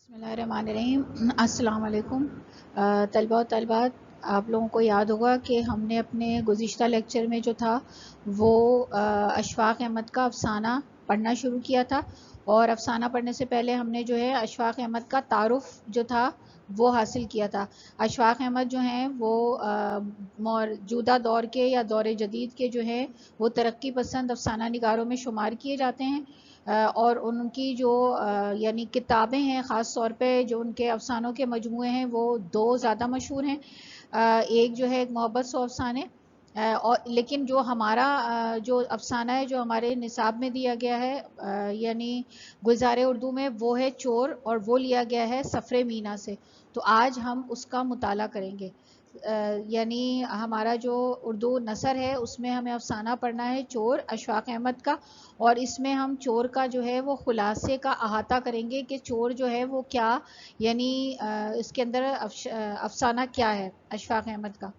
بسم اللہ الرحمن الرحیم۔ السلام علیکم طلبہ و طالبات، آپ لوگوں کو یاد ہوگا کہ ہم نے اپنے گزشتہ لیکچر میں جو تھا وہ اشفاق احمد کا افسانہ پڑھنا شروع کیا تھا، اور افسانہ پڑھنے سے پہلے ہم نے جو ہے اشفاق احمد کا تعارف جو تھا وہ حاصل کیا تھا۔ اشفاق احمد جو ہیں وہ موجودہ دور کے یا دور جدید کے جو ہیں وہ ترقی پسند افسانہ نگاروں میں شمار کیے جاتے ہیں، اور ان کی جو یعنی کتابیں ہیں، خاص طور پہ جو ان کے افسانوں کے مجموعے ہیں وہ دو زیادہ مشہور ہیں۔ ایک جو ہے محبت سو افسانے، اور لیکن جو ہمارا جو افسانہ ہے جو ہمارے نصاب میں دیا گیا ہے یعنی گلزار اردو میں، وہ ہے چور، اور وہ لیا گیا ہے سفر مینا سے۔ تو آج ہم اس کا مطالعہ کریں گے، یعنی ہمارا جو اردو نثر ہے اس میں ہمیں افسانہ پڑھنا ہے چور اشفاق احمد کا، اور اس میں ہم چور کا جو ہے وہ خلاصے کا احاطہ کریں گے کہ چور جو ہے وہ کیا، یعنی اس کے اندر افسانہ کیا ہے اشفاق احمد کا۔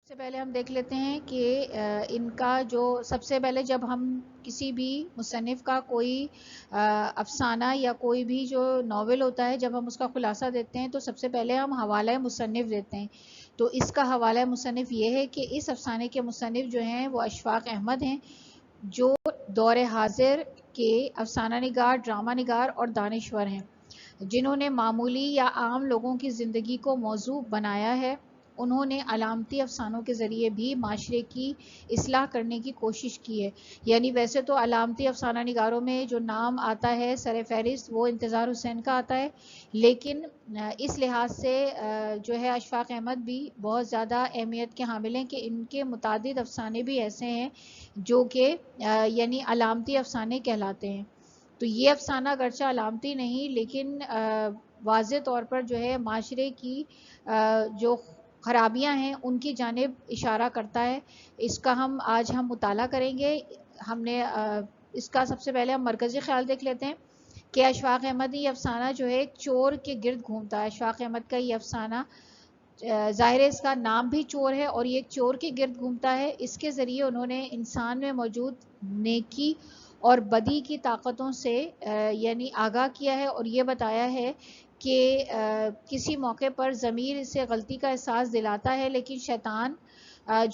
سب سے پہلے ہم دیکھ لیتے ہیں کہ ان کا جو سب سے پہلے جب ہم کسی بھی مصنف کا کوئی افسانہ یا کوئی بھی جو ناول ہوتا ہے، جب ہم اس کا خلاصہ دیتے ہیں تو سب سے پہلے ہم حوالہ مصنف دیتے ہیں۔ تو اس کا حوالہ مصنف یہ ہے کہ اس افسانے کے مصنف جو ہیں وہ اشفاق احمد ہیں، جو دور حاضر کے افسانہ نگار، ڈرامہ نگار اور دانشور ہیں، جنہوں نے معمولی یا عام لوگوں کی زندگی کو موضوع بنایا ہے۔ انہوں نے علامتی افسانوں کے ذریعے بھی معاشرے کی اصلاح کرنے کی کوشش کی ہے۔ یعنی ویسے تو علامتی افسانہ نگاروں میں جو نام آتا ہے سر فہرست وہ انتظار حسین کا آتا ہے، لیکن اس لحاظ سے جو ہے اشفاق احمد بھی بہت زیادہ اہمیت کے حامل ہیں کہ ان کے متعدد افسانے بھی ایسے ہیں جو کہ یعنی علامتی افسانے کہلاتے ہیں۔ تو یہ افسانہ اگرچہ علامتی نہیں، لیکن واضح طور پر جو ہے معاشرے کی جو خرابیاں ہیں ان کی جانب اشارہ کرتا ہے۔ اس کا آج ہم مطالعہ کریں گے۔ ہم نے اس کا سب سے پہلے ہم مرکزی خیال دیکھ لیتے ہیں کہ اشفاق احمد یہ افسانہ جو ہے ایک چور کے گرد گھومتا ہے۔ اشفاق احمد کا یہ افسانہ ظاہر ہے اس کا نام بھی چور ہے اور یہ ایک چور کے گرد گھومتا ہے۔ اس کے ذریعے انہوں نے انسان میں موجود نیکی اور بدی کی طاقتوں سے یعنی آگاہ کیا ہے، اور یہ بتایا ہے کہ کسی موقع پر ضمیر اسے غلطی کا احساس دلاتا ہے، لیکن شیطان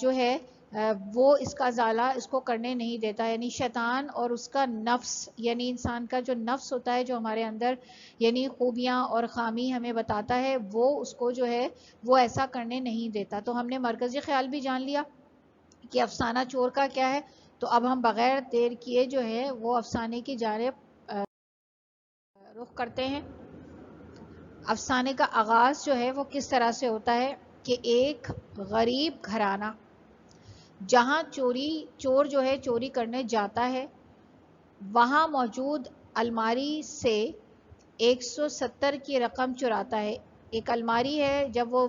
جو ہے وہ اس کا ازالہ اس کو کرنے نہیں دیتا۔ یعنی شیطان اور اس کا نفس، یعنی انسان کا جو نفس ہوتا ہے جو ہمارے اندر یعنی خوبیاں اور خامی ہمیں بتاتا ہے، وہ اس کو جو ہے وہ ایسا کرنے نہیں دیتا۔ تو ہم نے مرکزی خیال بھی جان لیا کہ افسانہ چور کا کیا ہے۔ تو اب ہم بغیر دیر کیے جو ہے وہ افسانے کی جانب رخ کرتے ہیں۔ افسانے کا آغاز جو ہے وہ کس طرح سے ہوتا ہے کہ ایک غریب گھرانہ جہاں چور جو ہے چوری کرنے جاتا ہے، وہاں موجود الماری سے 170 کی رقم چراتا ہے۔ ایک الماری ہے، جب وہ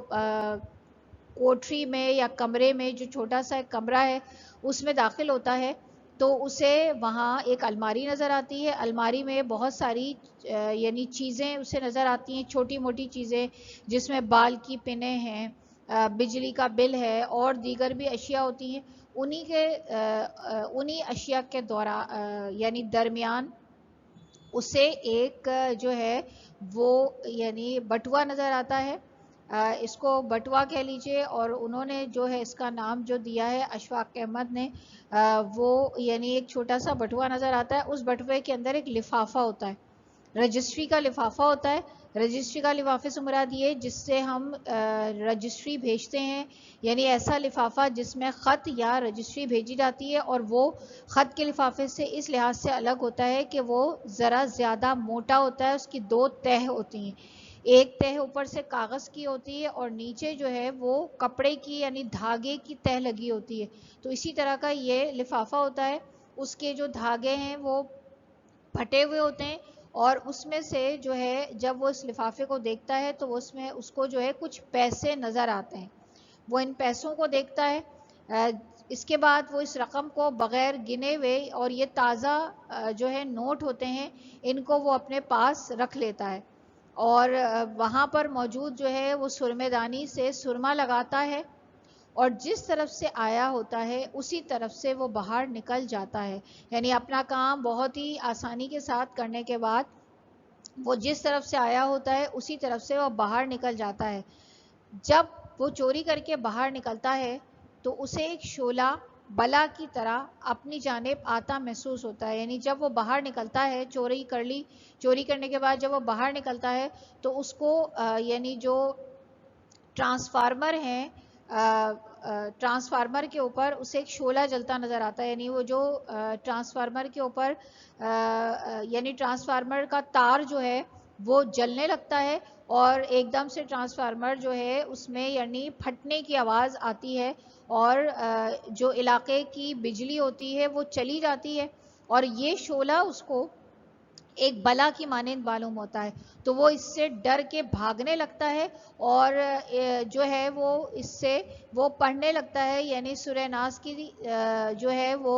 کوٹری میں یا کمرے میں، جو چھوٹا سا ایک کمرہ ہے اس میں داخل ہوتا ہے، تو اسے وہاں ایک الماری نظر آتی ہے۔ الماری میں بہت ساری یعنی چیزیں اسے نظر آتی ہیں، چھوٹی موٹی چیزیں، جس میں بال کی پنیں ہیں، بجلی کا بل ہے اور دیگر بھی اشیاء ہوتی ہیں۔ انہی اشیاء کے یعنی درمیان اسے ایک جو ہے وہ یعنی بٹوا نظر آتا ہے، اس کو بٹوا کہہ لیجئے، اور انہوں نے جو ہے اس کا نام جو دیا ہے اشفاق احمد نے، وہ یعنی ایک چھوٹا سا بٹوا نظر آتا ہے۔ اس بٹوے کے اندر ایک لفافہ ہوتا ہے، رجسٹری کا لفافہ ہوتا ہے۔ رجسٹری کا لفافے سے مراد یہ جس سے ہم رجسٹری بھیجتے ہیں، یعنی ایسا لفافہ جس میں خط یا رجسٹری بھیجی جاتی ہے، اور وہ خط کے لفافے سے اس لحاظ سے الگ ہوتا ہے کہ وہ ذرا زیادہ موٹا ہوتا ہے، اس کی دو تہہ ہوتی ہیں، ایک تہہ اوپر سے کاغذ کی ہوتی ہے اور نیچے جو ہے وہ کپڑے کی یعنی دھاگے کی تہہ لگی ہوتی ہے۔ تو اسی طرح کا یہ لفافہ ہوتا ہے، اس کے جو دھاگے ہیں وہ پھٹے ہوئے ہوتے ہیں، اور اس میں سے جو ہے جب وہ اس لفافے کو دیکھتا ہے تو اس میں اس کو جو ہے کچھ پیسے نظر آتے ہیں۔ وہ ان پیسوں کو دیکھتا ہے، اس کے بعد وہ اس رقم کو بغیر گنے ہوئے، اور یہ تازہ جو ہے نوٹ ہوتے ہیں، ان کو وہ اپنے پاس رکھ لیتا ہے، اور وہاں پر موجود جو ہے وہ سرمے دانی سے سرما لگاتا ہے، اور جس طرف سے آیا ہوتا ہے اسی طرف سے وہ باہر نکل جاتا ہے. یعنی اپنا کام بہت ہی آسانی کے ساتھ کرنے کے بعد وہ جس طرف سے آیا ہوتا ہے اسی طرف سے وہ باہر نکل جاتا ہے. جب وہ چوری کر کے باہر نکلتا ہے تو اسے ایک شعلہ بلا کی طرح اپنی جانب آتا محسوس ہوتا ہے. یعنی جب وہ باہر نکلتا ہے چوری کرنے کے بعد جب وہ باہر نکلتا ہے تو اس کو یعنی جو ٹرانسفارمر ہیں ٹرانسفارمر کے اوپر اسے ایک شعلہ جلتا نظر آتا ہے. یعنی وہ جو ٹرانسفارمر کے اوپر یعنی ٹرانسفارمر کا تار جو ہے وہ جلنے لگتا ہے اور ایک دم سے ٹرانسفارمر جو ہے اس میں یعنی پھٹنے کی آواز آتی ہے اور جو علاقے کی بجلی ہوتی ہے وہ چلی جاتی ہے اور یہ شعلہ اس کو ایک بلا کی مانند معلوم ہوتا ہے. تو وہ اس سے ڈر کے بھاگنے لگتا ہے اور جو ہے وہ اس سے وہ پڑھنے لگتا ہے. یعنی سورہ ناس کی جو ہے وہ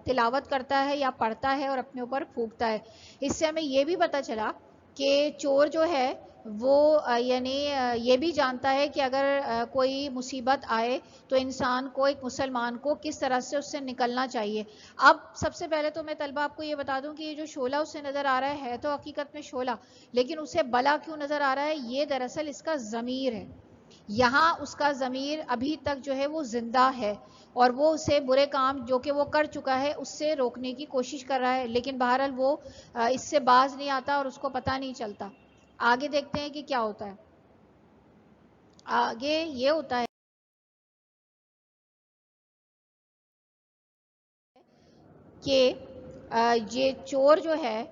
تلاوت کرتا ہے یا پڑھتا ہے اور اپنے اوپر پھونکتا ہے. اس سے ہمیں یہ بھی پتہ چلا کہ چور جو ہے وہ یعنی یہ بھی جانتا ہے کہ اگر کوئی مصیبت آئے تو انسان کو ایک مسلمان کو کس طرح سے اس سے نکلنا چاہیے. اب سب سے پہلے تو میں طلبہ آپ کو یہ بتا دوں کہ یہ جو شعلہ اسے نظر آ رہا ہے تو حقیقت میں شعلہ لیکن اسے بلا کیوں نظر آ رہا ہے. یہ دراصل اس کا ضمیر ہے. یہاں اس کا ضمیر ابھی تک جو ہے وہ زندہ ہے اور وہ اسے برے کام جو کہ وہ کر چکا ہے اس سے روکنے کی کوشش کر رہا ہے لیکن بہرحال وہ اس سے باز نہیں آتا اور اس کو پتہ نہیں چلتا. آگے دیکھتے ہیں کہ کیا ہوتا ہے. آگے یہ ہوتا ہے کہ یہ چور جو ہے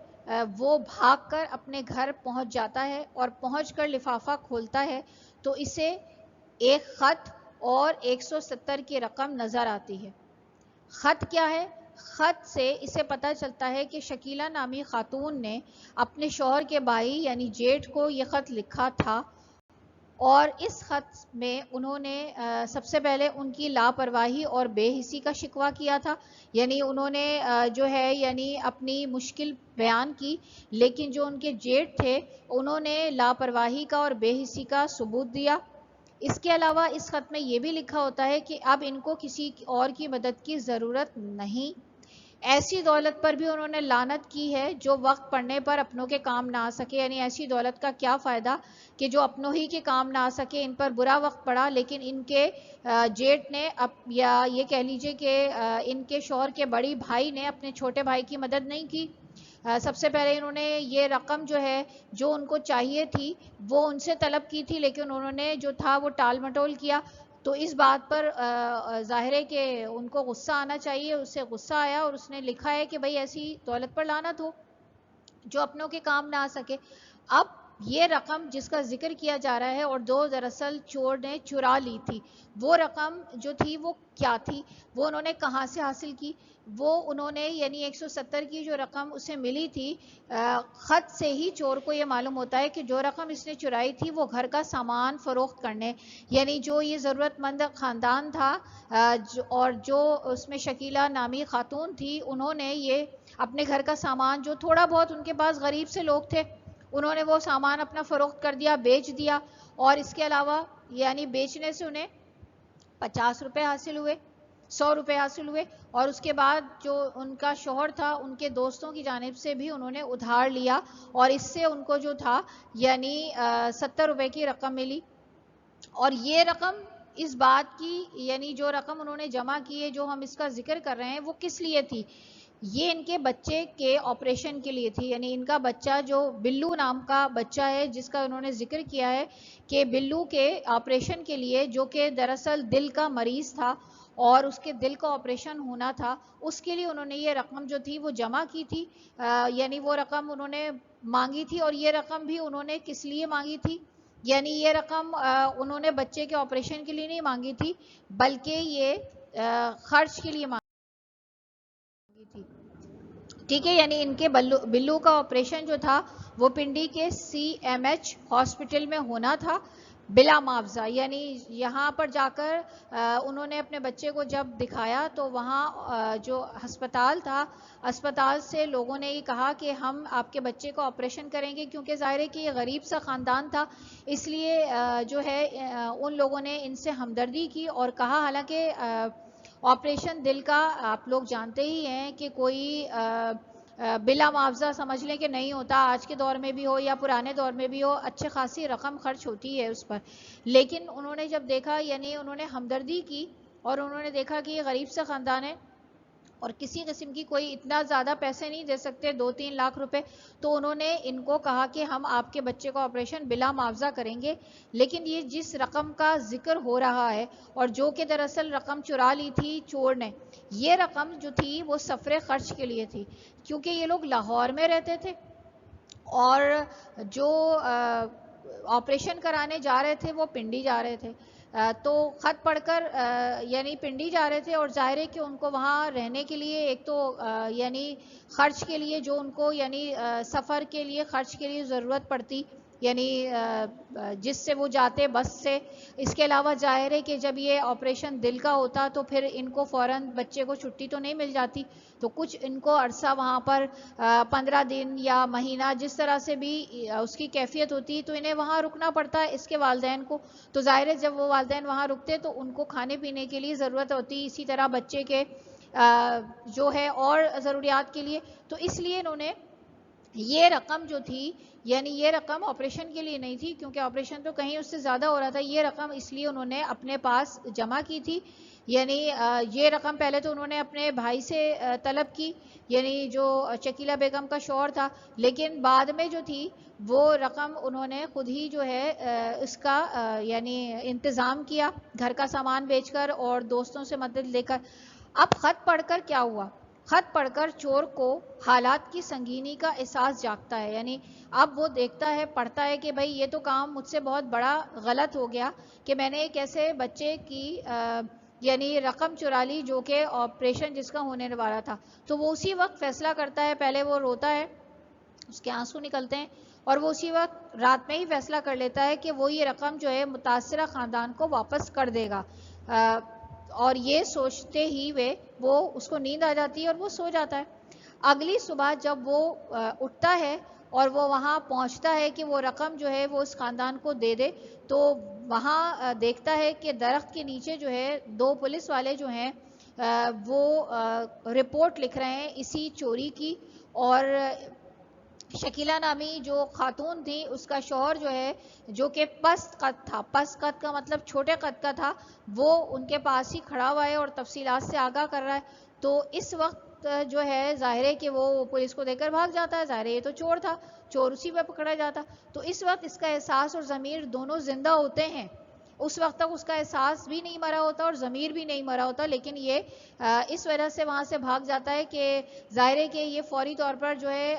وہ بھاگ کر اپنے گھر پہنچ جاتا ہے اور پہنچ کر لفافہ کھولتا ہے تو اسے ایک خط اور 170 کی رقم نظر آتی ہے. خط کیا ہے؟ خط سے اسے پتہ چلتا ہے کہ شکیلہ نامی خاتون نے اپنے شوہر کے بھائی یعنی جیٹھ کو یہ خط لکھا تھا اور اس خط میں انہوں نے سب سے پہلے ان کی لاپرواہی اور بے حسی کا شکوہ کیا تھا. یعنی انہوں نے جو ہے یعنی اپنی مشکل بیان کی لیکن جو ان کے جیٹھ تھے انہوں نے لاپرواہی کا اور بے حسی کا ثبوت دیا. اس کے علاوہ اس خط میں یہ بھی لکھا ہوتا ہے کہ اب ان کو کسی اور کی مدد کی ضرورت نہیں. ایسی دولت پر بھی انہوں نے لعنت کی ہے جو وقت پڑنے پر اپنوں کے کام نہ آ سکے. یعنی ایسی دولت کا کیا فائدہ کہ جو اپنوں ہی کے کام نہ آ سکے. ان پر برا وقت پڑا لیکن ان کے جیٹھ نے یا یہ کہہ لیجئے کہ ان کے شوہر کے بڑی بھائی نے اپنے چھوٹے بھائی کی مدد نہیں کی. سب سے پہلے انہوں نے یہ رقم جو ہے جو ان کو چاہیے تھی وہ ان سے طلب کی تھی لیکن انہوں نے جو تھا وہ ٹال مٹول کیا. تو اس بات پر ظاہر ہے کہ ان کو غصہ آنا چاہیے. اس سے غصہ آیا اور اس نے لکھا ہے کہ بھئی ایسی دولت پر لعنت ہو جو اپنوں کے کام نہ آ سکے. اب یہ رقم جس کا ذکر کیا جا رہا ہے اور دراصل چور نے چرا لی تھی وہ رقم جو تھی وہ کیا تھی وہ انہوں نے کہاں سے حاصل کی. وہ انہوں نے یعنی 170 کی جو رقم اسے ملی تھی خط سے ہی چور کو یہ معلوم ہوتا ہے کہ جو رقم اس نے چرائی تھی وہ گھر کا سامان فروخت کرنے یعنی جو یہ ضرورت مند خاندان تھا اور جو اس میں شکیلہ نامی خاتون تھی انہوں نے یہ اپنے گھر کا سامان جو تھوڑا بہت ان کے پاس غریب سے لوگ تھے انہوں نے وہ سامان اپنا فروخت کر دیا بیچ دیا. اور اس کے علاوہ یعنی بیچنے سے انہیں 50 روپے حاصل ہوئے 100 روپے حاصل ہوئے اور اس کے بعد جو ان کا شوہر تھا ان کے دوستوں کی جانب سے بھی انہوں نے ادھار لیا اور اس سے ان کو جو تھا یعنی 70 روپے کی رقم ملی. اور یہ رقم اس بات کی یعنی جو رقم انہوں نے جمع کی ہے جو ہم اس کا ذکر کر رہے ہیں وہ کس لیے تھی؟ یہ ان کے بچے کے آپریشن کے لیے تھی. یعنی ان کا بچہ جو بلو نام کا بچہ ہے جس کا انہوں نے ذکر کیا ہے کہ بلو کے آپریشن کے لیے جو کہ دراصل دل کا مریض تھا اور اس کے دل کا آپریشن ہونا تھا اس کے لیے انہوں نے یہ رقم جو تھی وہ جمع کی تھی. یعنی وہ رقم انہوں نے مانگی تھی اور یہ رقم بھی انہوں نے کس لیے مانگی تھی؟ یعنی یہ رقم انہوں نے بچے کے آپریشن کے لیے نہیں مانگی تھی بلکہ یہ خرچ کے لیے مانگی تھی. ٹھیک ہے. یعنی ان کے بلو کا آپریشن جو تھا وہ پنڈی کے CMH ہاسپٹل میں ہونا تھا. بلا معاوضہ، یعنی یہاں پر جا کر انہوں نے اپنے بچے کو جب دکھایا تو وہاں جو ہسپتال تھا، اسپتال سے لوگوں نے یہ کہا کہ ہم آپ کے بچے کو آپریشن کریں گے، کیونکہ ظاہر ہے کہ یہ غریب سا خاندان تھا، اس لیے جو ہے ان لوگوں نے ان سے ہمدردی کی اور کہا، حالانکہ آپریشن دل کا آپ لوگ جانتے ہی ہیں کہ کوئی بلا معاوضہ سمجھ لیں کہ نہیں ہوتا، آج کے دور میں بھی ہو یا پرانے دور میں بھی ہو، اچھے خاصی رقم خرچ ہوتی ہے اس پر. لیکن انہوں نے جب دیکھا، یعنی انہوں نے ہمدردی کی اور انہوں نے دیکھا کہ یہ غریب سے خاندان ہے اور کسی قسم کی کوئی اتنا زیادہ پیسے نہیں دے سکتے، 2-3 لاکھ روپے، تو انہوں نے ان کو کہا کہ ہم آپ کے بچے کو آپریشن بلا معاوضہ کریں گے. لیکن یہ جس رقم کا ذکر ہو رہا ہے اور جو کہ دراصل رقم چرا لی تھی چور نے، یہ رقم جو تھی وہ سفر خرچ کے لیے تھی، کیونکہ یہ لوگ لاہور میں رہتے تھے اور جو آپریشن کرانے جا رہے تھے وہ پنڈی جا رہے تھے. تو خط پڑھ کر یعنی پنڈی جا رہے تھے، اور ظاہر ہے کہ ان کو وہاں رہنے کے لیے ایک تو یعنی خرچ کے لیے جو ان کو یعنی سفر کے لیے خرچ کے لیے ضرورت پڑتی، یعنی جس سے وہ جاتے بس سے. اس کے علاوہ ظاہر ہے کہ جب یہ آپریشن دل کا ہوتا تو پھر ان کو فوراً بچے کو چھٹی تو نہیں مل جاتی، تو کچھ ان کو عرصہ وہاں پر 15 دن یا مہینہ جس طرح سے بھی اس کی کیفیت ہوتی تو انہیں وہاں رکنا پڑتا ہے اس کے والدین کو. تو ظاہر ہے جب وہ والدین وہاں رکتے تو ان کو کھانے پینے کے لیے ضرورت ہوتی، اسی طرح بچے کے جو ہے اور ضروریات کے لیے. تو اس لیے انہوں نے یہ رقم جو تھی، یعنی یہ رقم آپریشن کے لیے نہیں تھی، کیونکہ آپریشن تو کہیں اس سے زیادہ ہو رہا تھا، یہ رقم اس لیے انہوں نے اپنے پاس جمع کی تھی. یعنی یہ رقم پہلے تو انہوں نے اپنے بھائی سے طلب کی، یعنی جو شکیلہ بیگم کا شوہر تھا، لیکن بعد میں جو تھی وہ رقم انہوں نے خود ہی جو ہے اس کا یعنی انتظام کیا، گھر کا سامان بیچ کر اور دوستوں سے مدد لے کر. اب خط پڑھ کر کیا ہوا؟ خط پڑھ کر چور کو حالات کی سنگینی کا احساس جاگتا ہے. یعنی اب وہ دیکھتا ہے، پڑھتا ہے کہ بھائی یہ تو کام مجھ سے بہت بڑا غلط ہو گیا کہ میں نے ایک ایسے بچے کی یعنی رقم چرا لی جو کہ آپریشن جس کا ہونے والا تھا. تو وہ اسی وقت فیصلہ کرتا ہے، پہلے وہ روتا ہے، اس کے آنسو نکلتے ہیں، اور وہ اسی وقت رات میں ہی فیصلہ کر لیتا ہے کہ وہ یہ رقم جو ہے متاثرہ خاندان کو واپس کر دے گا. اور یہ سوچتے ہی وہ اس کو نیند آ جاتی ہے اور وہ سو جاتا ہے. اگلی صبح جب وہ اٹھتا ہے اور وہ وہاں پہنچتا ہے کہ وہ رقم جو ہے وہ اس خاندان کو دے دے، تو وہاں دیکھتا ہے کہ درخت کے نیچے جو ہے 2 پولیس والے جو ہیں وہ رپورٹ لکھ رہے ہیں اسی چوری کی. اور شکیلہ نامی جو خاتون تھی، اس کا شوہر جو ہے جو کہ پست قد تھا، پست قد کا مطلب چھوٹے قد کا تھا، وہ ان کے پاس ہی کھڑا ہوا ہے اور تفصیلات سے آگاہ کر رہا ہے. تو اس وقت جو ہے ظاہر ہے کہ وہ پولیس کو دے کر بھاگ جاتا ہے، ظاہر ہے یہ تو چور تھا، چور اسی پہ پکڑا جاتا. تو اس وقت اس کا احساس اور ضمیر دونوں زندہ ہوتے ہیں. اس وقت تک اس کا احساس بھی نہیں مرا ہوتا اور ضمیر بھی نہیں مرا ہوتا، لیکن یہ اس وجہ سے وہاں سے بھاگ جاتا ہے کہ ظاہر ہے کہ یہ فوری طور پر جو ہے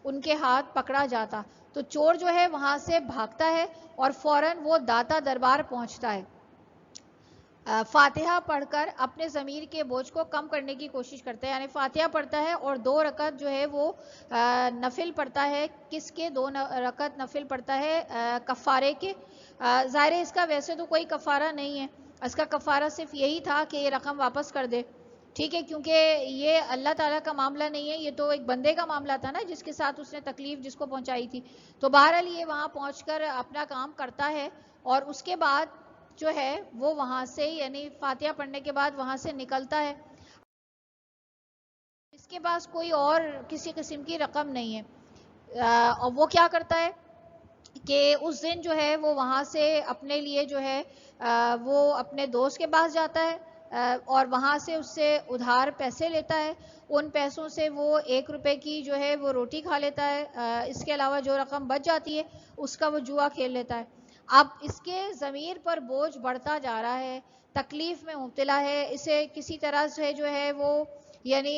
ان کے ہاتھ پکڑا جاتا. تو چور جو ہے وہاں سے بھاگتا ہے اور فوراً وہ داتا دربار پہنچتا ہے. فاتحہ پڑھ کر اپنے ضمیر کے بوجھ کو کم کرنے کی کوشش کرتا ہے، یعنی فاتحہ پڑھتا ہے اور 2 رکعت جو ہے وہ نفل پڑھتا ہے. کس کے 2 رکعت نفل پڑھتا ہے؟ کفارے کے. ظاہر ہے اس کا ویسے تو کوئی کفارہ نہیں ہے، اس کا کفارہ صرف یہی تھا کہ یہ رقم واپس کر دے، ٹھیک ہے، کیونکہ یہ اللہ تعالیٰ کا معاملہ نہیں ہے، یہ تو ایک بندے کا معاملہ تھا نا جس کے ساتھ اس نے تکلیف جس کو پہنچائی تھی. تو بہرحال یہ وہاں پہنچ کر اپنا کام کرتا ہے اور اس کے بعد جو ہے وہ وہاں سے یعنی فاتحہ پڑھنے کے بعد وہاں سے نکلتا ہے. اس کے پاس کوئی اور کسی قسم کی رقم نہیں ہے. اور وہ کیا کرتا ہے کہ اس دن جو ہے وہ وہاں سے اپنے لیے جو ہے وہ اپنے دوست کے پاس جاتا ہے اور وہاں سے اس سے ادھار پیسے لیتا ہے. ان پیسوں سے وہ 1 روپے کی جو ہے وہ روٹی کھا لیتا ہے. اس کے علاوہ جو رقم بچ جاتی ہے اس کا وہ جوا کھیل لیتا ہے. اب اس کے ضمیر پر بوجھ بڑھتا جا رہا ہے، تکلیف میں مبتلا ہے، اسے کسی طرح سے جو ہے وہ یعنی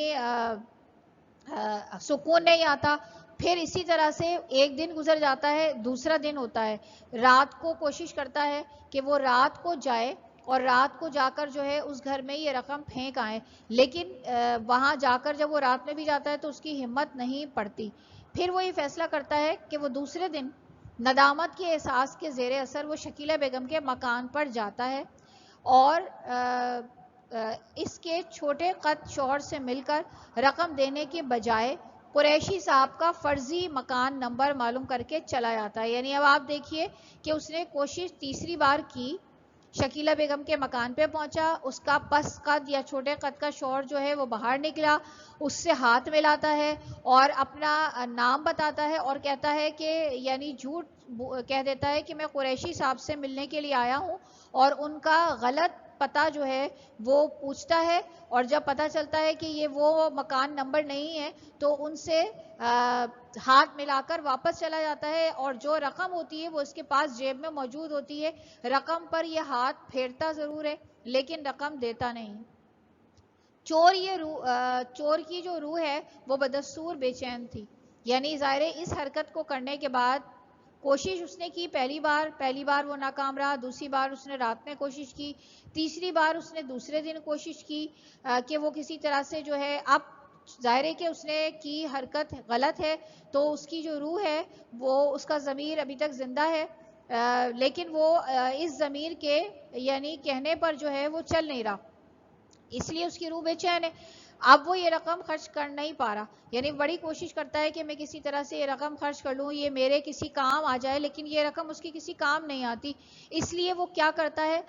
سکون نہیں آتا. پھر اسی طرح سے ایک دن گزر جاتا ہے، دوسرا دن ہوتا ہے، رات کو کوشش کرتا ہے کہ وہ رات کو جائے اور رات کو جا کر جو ہے اس گھر میں یہ رقم پھینک آئے. لیکن وہاں جا کر جب وہ رات میں بھی جاتا ہے تو اس کی ہمت نہیں پڑتی. پھر وہ یہ فیصلہ کرتا ہے کہ وہ دوسرے دن ندامت کے احساس کے زیر اثر وہ شکیلہ بیگم کے مکان پر جاتا ہے اور اس کے چھوٹے قد شوہر سے مل کر رقم دینے کے بجائے قریشی صاحب کا فرضی مکان نمبر معلوم کر کے چلا جاتا ہے. یعنی اب آپ دیکھیے کہ اس نے کوشش تیسری بار کی, شکیلہ بیگم کے مکان پہ پہنچا, اس کا پس قد یا چھوٹے قد کا شوہر جو ہے وہ باہر نکلا, اس سے ہاتھ ملاتا ہے اور اپنا نام بتاتا ہے اور کہتا ہے کہ یعنی جھوٹ کہہ دیتا ہے کہ میں قریشی صاحب سے ملنے کے لیے آیا ہوں, اور ان کا غلط پتہ جو ہے وہ پوچھتا ہے, اور جب پتہ چلتا ہے کہ یہ وہ مکان نمبر نہیں ہے تو ان سے ہاتھ ملا کر واپس چلا جاتا ہے, اور جو رقم ہوتی ہے وہ اس کے پاس جیب میں موجود ہوتی ہے. رقم پر یہ ہاتھ پھیرتا ضرور ہے لیکن رقم دیتا نہیں. چور کی جو روح ہے وہ بدستور بے چین تھی. یعنی ظاہر اس حرکت کو کرنے کے بعد کوشش اس نے کی پہلی بار وہ ناکام رہا, دوسری بار اس نے رات میں کوشش کی, تیسری بار اس نے دوسرے دن کوشش کی کہ وہ کسی طرح سے جو ہے, اب ظاہر ہے کہ اس نے کی حرکت غلط ہے تو اس کی جو روح ہے وہ اس کا ضمیر ابھی تک زندہ ہے, لیکن وہ اس ضمیر کے یعنی کہنے پر جو ہے وہ چل نہیں رہا, اس لیے اس کی روح بے چین ہے. اب وہ یہ رقم خرچ کر نہیں پا رہا, یعنی بڑی کوشش کرتا ہے کہ میں کسی طرح سے یہ رقم خرچ کر لوں, یہ میرے کسی کام آ جائے, لیکن یہ رقم اس کی کسی کام نہیں آتی. اس لیے وہ کیا کرتا ہے,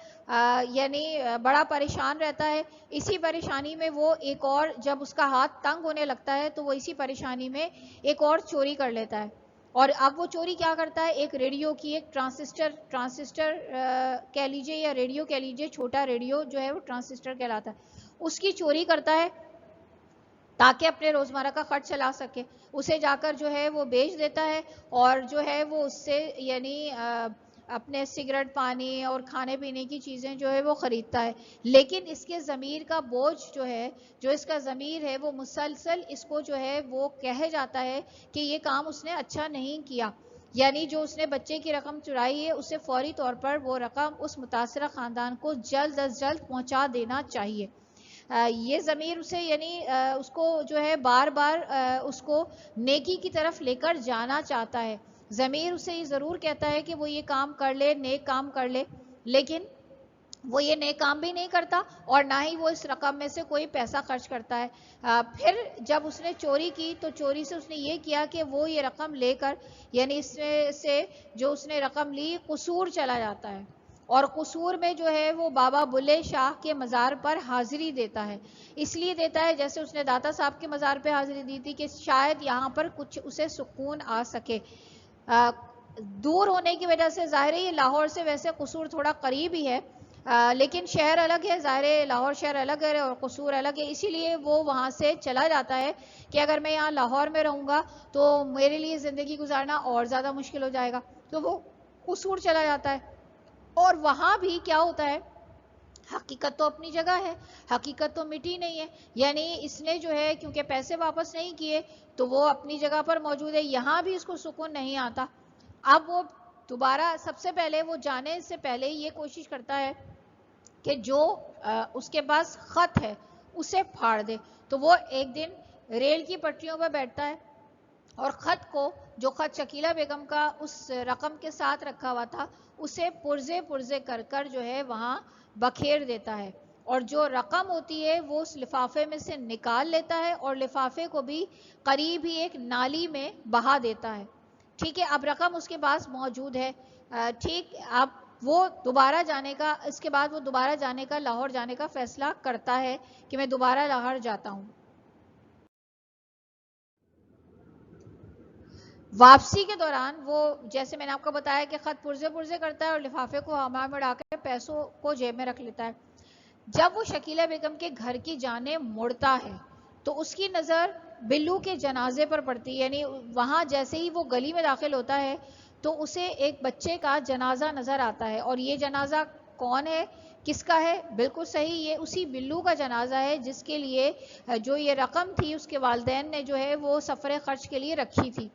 یعنی بڑا پریشان رہتا ہے. اسی پریشانی میں وہ ایک اور, جب اس کا ہاتھ تنگ ہونے لگتا ہے تو وہ اسی پریشانی میں ایک اور چوری کر لیتا ہے. اور اب وہ چوری کیا کرتا ہے, ایک ریڈیو کی, ایک ٹرانسسٹر کہہ لیجیے یا ریڈیو کہہ لیجیے, چھوٹا ریڈیو جو ہے وہ ٹرانسسٹر کہلاتا ہے, اس کی چوری کرتا ہے تاکہ اپنے روزمرہ کا خرچ چلا سکے. اسے جا کر جو ہے وہ بیچ دیتا ہے اور جو ہے وہ اس سے یعنی اپنے سگریٹ, پانی اور کھانے پینے کی چیزیں جو ہے وہ خریدتا ہے. لیکن اس کے ضمیر کا بوجھ جو ہے, جو اس کا ضمیر ہے وہ مسلسل اس کو جو ہے وہ کہے جاتا ہے کہ یہ کام اس نے اچھا نہیں کیا. یعنی جو اس نے بچے کی رقم چرائی ہے اسے فوری طور پر وہ رقم اس متاثرہ خاندان کو جلد از جلد پہنچا دینا چاہیے. یہ ضمیر اسے یعنی اس کو جو ہے بار بار اس کو نیکی کی طرف لے کر جانا چاہتا ہے. ضمیر اسے یہ ضرور کہتا ہے کہ وہ یہ کام کر لے, نیک کام کر لے, لیکن وہ یہ نیک کام بھی نہیں کرتا اور نہ ہی وہ اس رقم میں سے کوئی پیسہ خرچ کرتا ہے. پھر جب اس نے چوری کی تو چوری سے اس نے یہ کیا کہ وہ یہ رقم لے کر یعنی اس میں سے جو اس نے رقم لی قصور چلا جاتا ہے, اور قصور میں جو ہے وہ بابا بلے شاہ کے مزار پر حاضری دیتا ہے. اس لیے دیتا ہے جیسے اس نے داتا صاحب کے مزار پہ حاضری دی تھی کہ شاید یہاں پر کچھ اسے سکون آ سکے. دور ہونے کی وجہ سے ظاہر ہے یہ لاہور سے ویسے قصور تھوڑا قریب ہی ہے, لیکن شہر الگ ہے, ظاہر ہے لاہور شہر الگ ہے اور قصور الگ ہے, اسی لیے وہ وہاں سے چلا جاتا ہے کہ اگر میں یہاں لاہور میں رہوں گا تو میرے لیے زندگی گزارنا اور زیادہ مشکل ہو جائے گا, تو وہ قصور چلا جاتا ہے. اور وہاں بھی کیا ہوتا ہے, حقیقت تو اپنی جگہ ہے, حقیقت تو مٹی نہیں ہے. یعنی اس نے جو ہے کیونکہ پیسے واپس نہیں کیے تو وہ اپنی جگہ پر موجود ہے, یہاں بھی اس کو سکون نہیں آتا. اب وہ دوبارہ سب سے پہلے وہ جانے سے پہلے یہ کوشش کرتا ہے کہ جو اس کے پاس خط ہے اسے پھاڑ دے. تو وہ ایک دن ریل کی پٹریوں پر بیٹھتا ہے اور خط کو, جو خط شکیلہ بیگم کا اس رقم کے ساتھ رکھا ہوا تھا, اسے پرزے کر کر جو ہے وہاں بکھیر دیتا ہے, اور جو رقم ہوتی ہے وہ اس لفافے میں سے نکال لیتا ہے اور لفافے کو بھی قریب ہی ایک نالی میں بہا دیتا ہے. ٹھیک ہے, اب رقم اس کے پاس موجود ہے. ٹھیک, اب وہ دوبارہ جانے کا, اس کے بعد وہ دوبارہ جانے کا, لاہور جانے کا فیصلہ کرتا ہے کہ میں دوبارہ لاہور جاتا ہوں. واپسی کے دوران وہ, جیسے میں نے آپ کو بتایا کہ خط پرزے کرتا ہے اور لفافے کو ہمار میں ڈال کے پیسوں کو جیب میں رکھ لیتا ہے. جب وہ شکیلہ بیگم کے گھر کی جانب مڑتا ہے تو اس کی نظر بلو کے جنازے پر پڑتی ہے. یعنی وہاں جیسے ہی وہ گلی میں داخل ہوتا ہے تو اسے ایک بچے کا جنازہ نظر آتا ہے, اور یہ جنازہ کون ہے, کس کا ہے؟ بالکل صحیح, یہ اسی بلو کا جنازہ ہے جس کے لیے جو یہ رقم تھی اس کے والدین نے جو ہے وہ سفر خرچ کے لیے رکھی تھی.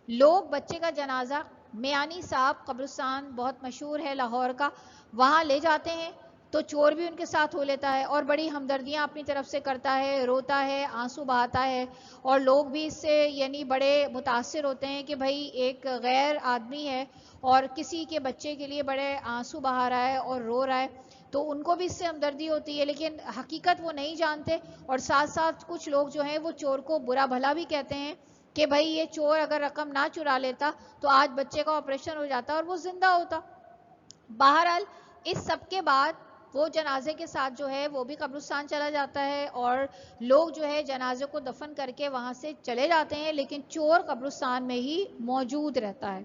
لوگ بچے کا جنازہ میانی صاحب قبرستان بہت مشہور ہے لاہور کا, وہاں لے جاتے ہیں. تو چور بھی ان کے ساتھ ہو لیتا ہے اور بڑی ہمدردیاں اپنی طرف سے کرتا ہے, روتا ہے, آنسو بہاتا ہے, اور لوگ بھی اس سے یعنی بڑے متاثر ہوتے ہیں کہ بھائی ایک غیر آدمی ہے اور کسی کے بچے کے لیے بڑے آنسو بہا رہا ہے اور رو رہا ہے, تو ان کو بھی اس سے ہمدردی ہوتی ہے, لیکن حقیقت وہ نہیں جانتے. اور ساتھ ساتھ کچھ لوگ جو ہیں وہ چور کو برا بھلا بھی کہتے ہیں کہ بھائی یہ چور اگر رقم نہ چرا لیتا تو آج بچے کا آپریشن ہو جاتا اور وہ زندہ ہوتا. بہرحال اس سب کے بعد وہ جنازے کے ساتھ جو ہے وہ بھی قبرستان چلا جاتا ہے اور لوگ جو ہے جنازے کو دفن کر کے وہاں سے چلے جاتے ہیں, لیکن چور قبرستان میں ہی موجود رہتا ہے.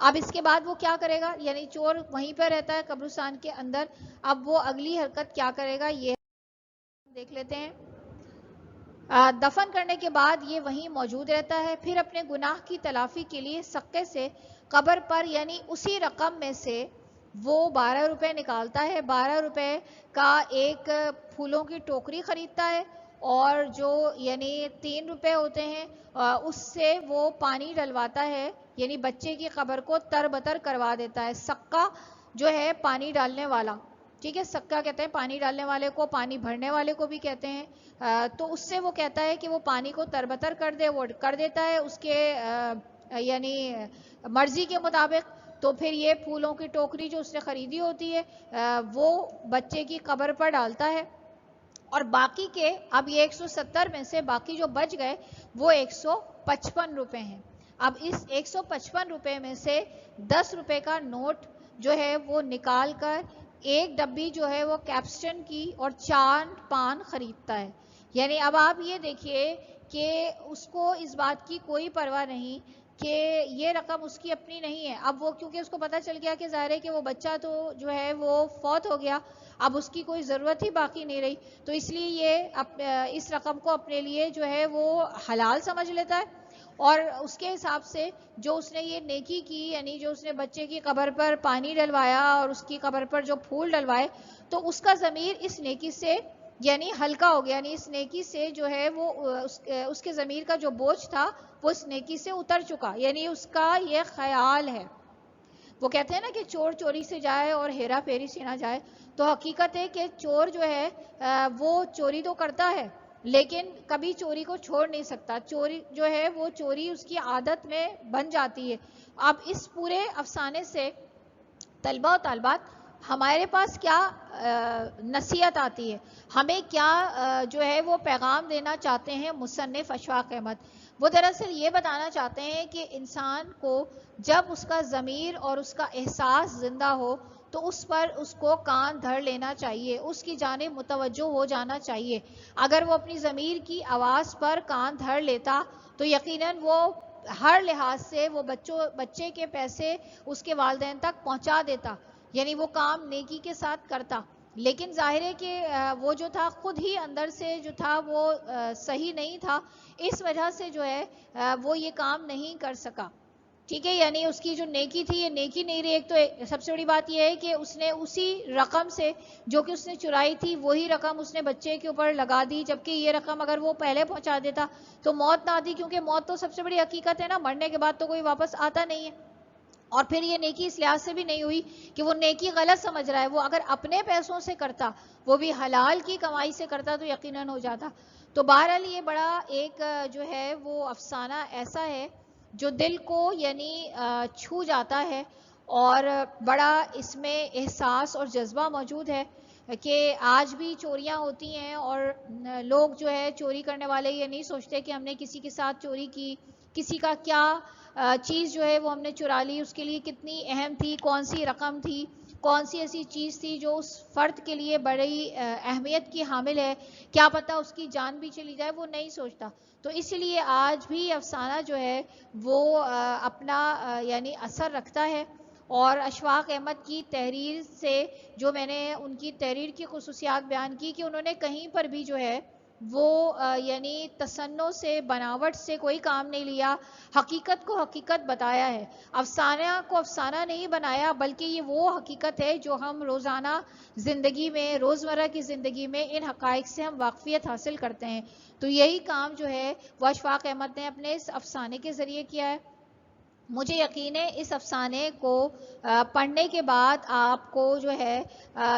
اب اس کے بعد وہ کیا کرے گا, یعنی چور وہیں پہ رہتا ہے قبرستان کے اندر, اب وہ اگلی حرکت کیا کرے گا یہ دیکھ لیتے ہیں. دفن کرنے کے بعد یہ وہیں موجود رہتا ہے, پھر اپنے گناہ کی تلافی کے لیے سکے سے قبر پر یعنی اسی رقم میں سے وہ 12 روپے نکالتا ہے. 12 روپے کا ایک پھولوں کی ٹوکری خریدتا ہے اور جو یعنی 3 روپے ہوتے ہیں اس سے وہ پانی ڈلواتا ہے, یعنی بچے کی قبر کو تر بتر کروا دیتا ہے. سکا جو ہے پانی ڈالنے والا, ٹھیک ہے, سکا کہتے ہیں پانی ڈالنے والے کو, پانی بھرنے والے کو بھی کہتے ہیں. تو اس سے وہ کہتا ہے کہ وہ پانی کو تربتر کر دے, وہ کر دیتا ہے اس کے یعنی مرضی کے مطابق. تو پھر یہ پھولوں کی ٹوکری جو اس نے خریدی ہوتی ہے وہ بچے کی قبر پر ڈالتا ہے, اور باقی کے اب یہ 170 میں سے باقی جو بچ گئے وہ 155 روپے ہیں. اب اس 155 روپے میں سے 10 روپے کا نوٹ جو ہے وہ نکال کر ایک ڈبی جو ہے وہ کیپسٹن کی اور 4 پان خریدتا ہے. یعنی اب آپ یہ دیکھیے کہ اس کو اس بات کی کوئی پرواہ نہیں کہ یہ رقم اس کی اپنی نہیں ہے. اب وہ کیونکہ اس کو پتہ چل گیا کہ ظاہر ہے کہ وہ بچہ تو جو ہے وہ فوت ہو گیا, اب اس کی کوئی ضرورت ہی باقی نہیں رہی, تو اس لیے یہ اس رقم کو اپنے لیے جو ہے وہ حلال سمجھ لیتا ہے. اور اس کے حساب سے جو اس نے یہ نیکی کی, یعنی جو اس نے بچے کی قبر پر پانی ڈلوایا اور اس کی قبر پر جو پھول ڈلوائے, تو اس کا ضمیر اس نیکی سے یعنی ہلکا ہو گیا, یعنی اس نیکی سے جو ہے وہ اس کے ضمیر کا جو بوجھ تھا وہ اس نیکی سے اتر چکا, یعنی اس کا یہ خیال ہے. وہ کہتے ہیں نا کہ چور چوری سے جائے اور ہیرا پھیری سے نہ جائے, تو حقیقت ہے کہ چور جو ہے وہ چوری تو کرتا ہے لیکن کبھی چوری کو چھوڑ نہیں سکتا. چوری جو ہے وہ چوری اس کی عادت میں بن جاتی ہے. اب اس پورے افسانے سے طلبہ و طالبات ہمارے پاس کیا نصیحت آتی ہے, ہمیں کیا جو ہے وہ پیغام دینا چاہتے ہیں مصنف اشفاق احمد. وہ دراصل یہ بتانا چاہتے ہیں کہ انسان کو جب اس کا ضمیر اور اس کا احساس زندہ ہو تو اس پر اس کو کان دھر لینا چاہیے, اس کی جانب متوجہ ہو جانا چاہیے. اگر وہ اپنی ضمیر کی آواز پر کان دھر لیتا تو یقیناً وہ ہر لحاظ سے وہ بچے کے پیسے اس کے والدین تک پہنچا دیتا, یعنی وہ کام نیکی کے ساتھ کرتا. لیکن ظاہر ہے کہ وہ جو تھا خود ہی اندر سے جو تھا وہ صحیح نہیں تھا, اس وجہ سے جو ہے وہ یہ کام نہیں کر سکا. ٹھیک ہے, یعنی اس کی جو نیکی تھی یہ نیکی نہیں رہی. ایک تو سب سے بڑی بات یہ ہے کہ اس نے اسی رقم سے جو کہ اس نے چرائی تھی وہی رقم اس نے بچے کے اوپر لگا دی, جبکہ یہ رقم اگر وہ پہلے پہنچا دیتا تو موت نہ آتی, کیونکہ موت تو سب سے بڑی حقیقت ہے نا, مرنے کے بعد تو کوئی واپس آتا نہیں ہے. اور پھر یہ نیکی اس لحاظ سے بھی نہیں ہوئی کہ وہ نیکی غلط سمجھ رہا ہے, وہ اگر اپنے پیسوں سے کرتا, وہ بھی حلال کی کمائی سے کرتا تو یقیناً ہو جاتا. تو بہرحال یہ بڑا ایک جو ہے وہ افسانہ ایسا ہے جو دل کو یعنی چھو جاتا ہے, اور بڑا اس میں احساس اور جذبہ موجود ہے کہ آج بھی چوریاں ہوتی ہیں اور لوگ جو ہے چوری کرنے والے یہ نہیں سوچتے کہ ہم نے کسی کے ساتھ چوری کی, کسی کا کیا چیز جو ہے وہ ہم نے چرا لی, اس کے لیے کتنی اہم تھی, کون سی رقم تھی, کون سی ایسی چیز تھی جو اس فرد کے لیے بڑی اہمیت کی حامل ہے, کیا پتہ اس کی جان بھی چلی جائے, وہ نہیں سوچتا. تو اس لیے آج بھی افسانہ جو ہے وہ اپنا یعنی اثر رکھتا ہے. اور اشفاق احمد کی تحریر سے جو میں نے ان کی تحریر کی خصوصیات بیان کی کہ انہوں نے کہیں پر بھی جو ہے وہ یعنی تصنع سے, بناوٹ سے کوئی کام نہیں لیا, حقیقت کو حقیقت بتایا ہے. افسانہ کو افسانہ نہیں بنایا, بلکہ یہ وہ حقیقت ہے جو ہم روزانہ زندگی میں, روزمرہ کی زندگی میں ان حقائق سے ہم واقفیت حاصل کرتے ہیں. تو یہی کام جو ہے وہ اشفاق احمد نے اپنے اس افسانے کے ذریعے کیا ہے. مجھے یقین ہے اس افسانے کو پڑھنے کے بعد آپ کو جو ہے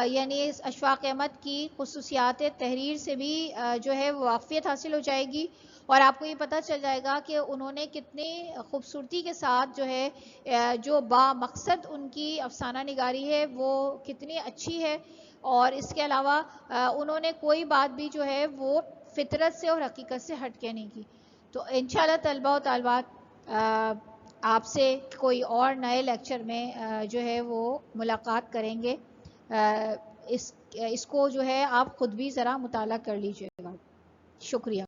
یعنی اس اشفاق احمد کی خصوصیات تحریر سے بھی جو ہے واقفیت حاصل ہو جائے گی، اور آپ کو یہ پتہ چل جائے گا کہ انہوں نے کتنی خوبصورتی کے ساتھ جو ہے جو با مقصد ان کی افسانہ نگاری ہے وہ کتنی اچھی ہے، اور اس کے علاوہ انہوں نے کوئی بات بھی جو ہے وہ فطرت سے اور حقیقت سے ہٹ کے نہیں کی۔ تو انشاءاللہ طلبہ و طالبات آپ سے کوئی اور نئے لیکچر میں جو ہے وہ ملاقات کریں گے۔ اس کو جو ہے آپ خود بھی ذرا مطالعہ کر لیجیے گا۔ شکریہ۔